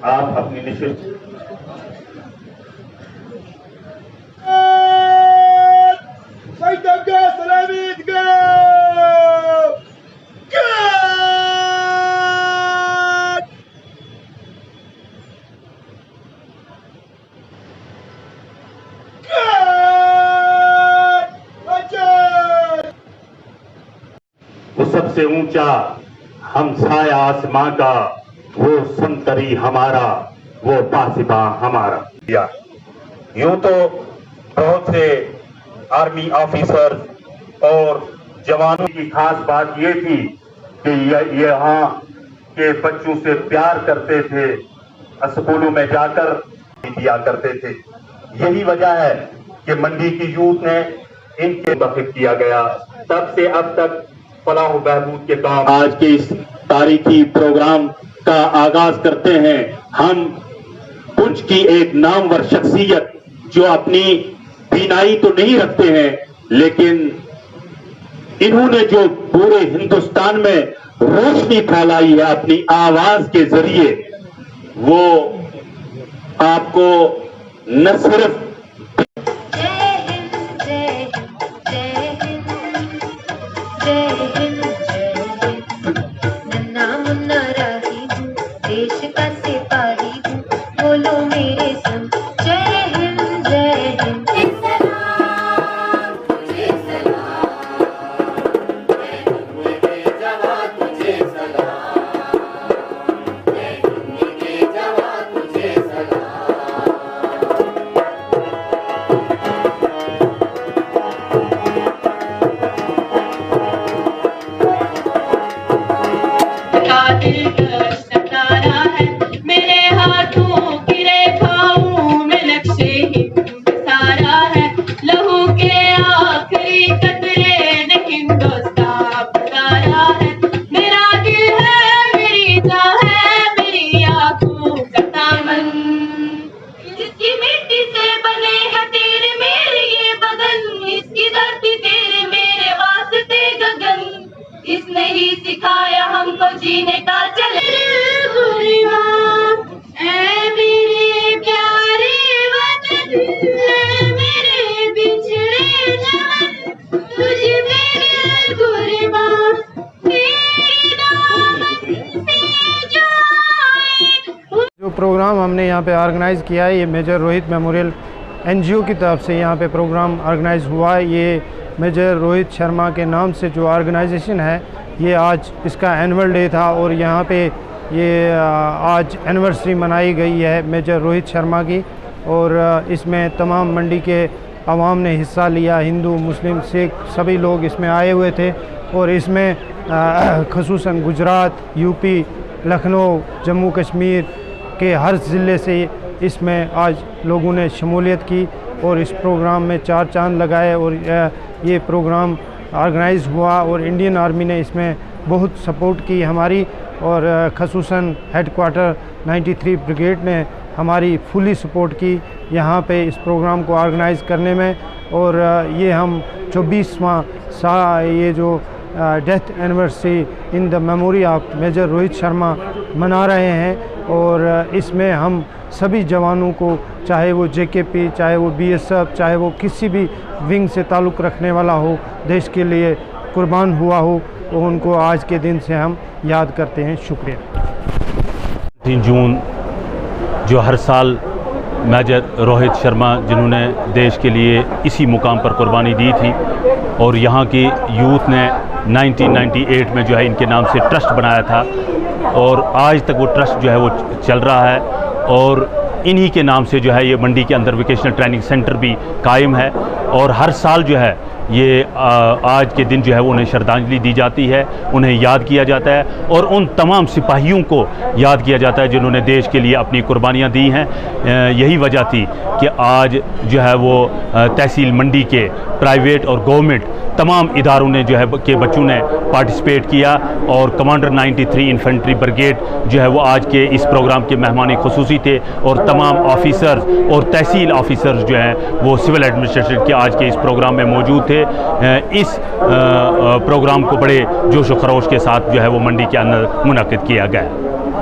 आप अपनी निश्चित सबसे ऊंचा हमसाया आसमां का, वो संतरी हमारा, वो पासिबा हमारा। यूं तो बहुत से आर्मी ऑफिसर्स और जवानों की खास बात ये थी कि यहाँ के बच्चों से प्यार करते थे, स्कूलों में जाकर दिया करते थे। यही वजह है कि मंडी की यूथ ने इनके मुताबिक किया गया। तब से अब तक फलाह बहबूद के काम। आज के इस तारीखी प्रोग्राम का आगाज करते हैं हम पुंछ की एक नामवर शख्सियत जो अपनी बीनाई तो नहीं रखते हैं, लेकिन इन्होंने जो पूरे हिंदुस्तान में रोशनी फैलाई है अपनी आवाज के जरिए, वो आपको न सिर्फ देश का सिपाही हूँ, बोलो मेरे संग जय हिंद जय हिंद। सलाम तुझे सलाम, जय हिंद के जवान तुझे सलाम, जय हिंद के जवान तुझे सलाम। इसने ही सिखाया हमको जीने का चले मेरे प्यारे वतन, मेरे बिछड़े जवान, तुझ मेरे कुर्बान, तेरी दामन से जो आए। जो प्रोग्राम हमने यहाँ पे ऑर्गेनाइज़ किया है, ये मेजर रोहित मेमोरियल एनजीओ की तरफ से यहाँ पे प्रोग्राम ऑर्गेनाइज़ हुआ है। ये मेजर रोहित शर्मा के नाम से जो ऑर्गेनाइजेशन है, ये आज इसका एनुअल डे था और यहाँ पे ये आज एनिवर्सरी मनाई गई है मेजर रोहित शर्मा की। और इसमें तमाम मंडी के अवाम ने हिस्सा लिया, हिंदू मुस्लिम सिख सभी लोग इसमें आए हुए थे। और इसमें ख़ुसूसन गुजरात, यूपी, लखनऊ, जम्मू कश्मीर के हर ज़िले से इसमें आज लोगों ने शमूलियत की और इस प्रोग्राम में चार चांद लगाए। और ये प्रोग्राम ऑर्गेनाइज़ हुआ और इंडियन आर्मी ने इसमें बहुत सपोर्ट की हमारी, और ख़ुसूसन हेडक्वार्टर 93 ब्रिगेड ने हमारी फुली सपोर्ट की यहाँ पे इस प्रोग्राम को ऑर्गेनाइज़ करने में। और ये हम 24वां ये जो death anniversary in the memory of major Rohit Sharma मना रहे हैं। और इसमें हम सभी जवानों को, चाहे वो जेकेपी, चाहे वो बीएसएफ, चाहे वो किसी भी विंग से ताल्लुक़ रखने वाला हो, देश के लिए कुर्बान हुआ हो, तो उनको आज के दिन से हम याद करते हैं। शुक्रिया। 3 जून जो हर साल मेजर रोहित शर्मा जिन्होंने देश के लिए इसी मुकाम पर कुर्बानी दी थी, और यहाँ की यूथ ने 1998 में जो है इनके नाम से ट्रस्ट बनाया था, और आज तक वो ट्रस्ट जो है वो चल रहा है। और इन्हीं के नाम से जो है ये मंडी के अंदर वोकेशनल ट्रेनिंग सेंटर भी कायम है। और हर साल जो है ये आज के दिन जो है वो उन्हें श्रद्धांजलि दी जाती है, उन्हें याद किया जाता है, और उन तमाम सिपाहियों को याद किया जाता है जिन्होंने देश के लिए अपनी कुर्बानियाँ दी हैं। यही वजह थी कि आज जो है वो तहसील मंडी के प्राइवेट और गवर्नमेंट तमाम इदारों ने जो है के बच्चों ने पार्टिसिपेट किया, और कमांडर 93 इन्फेंट्री ब्रिगेड जो है वो आज के इस प्रोग्राम के मेहमान खुसूसी थे, और तमाम ऑफिसर्स और तहसील ऑफिसर्स जो हैं वो सिविल एडमिनिस्ट्रेशन के आज के इस प्रोग्राम में मौजूद थे। इस प्रोग्राम को बड़े जोश व खरोश के साथ जो है वो मंडी के अंदर मुनाकिद किया गया।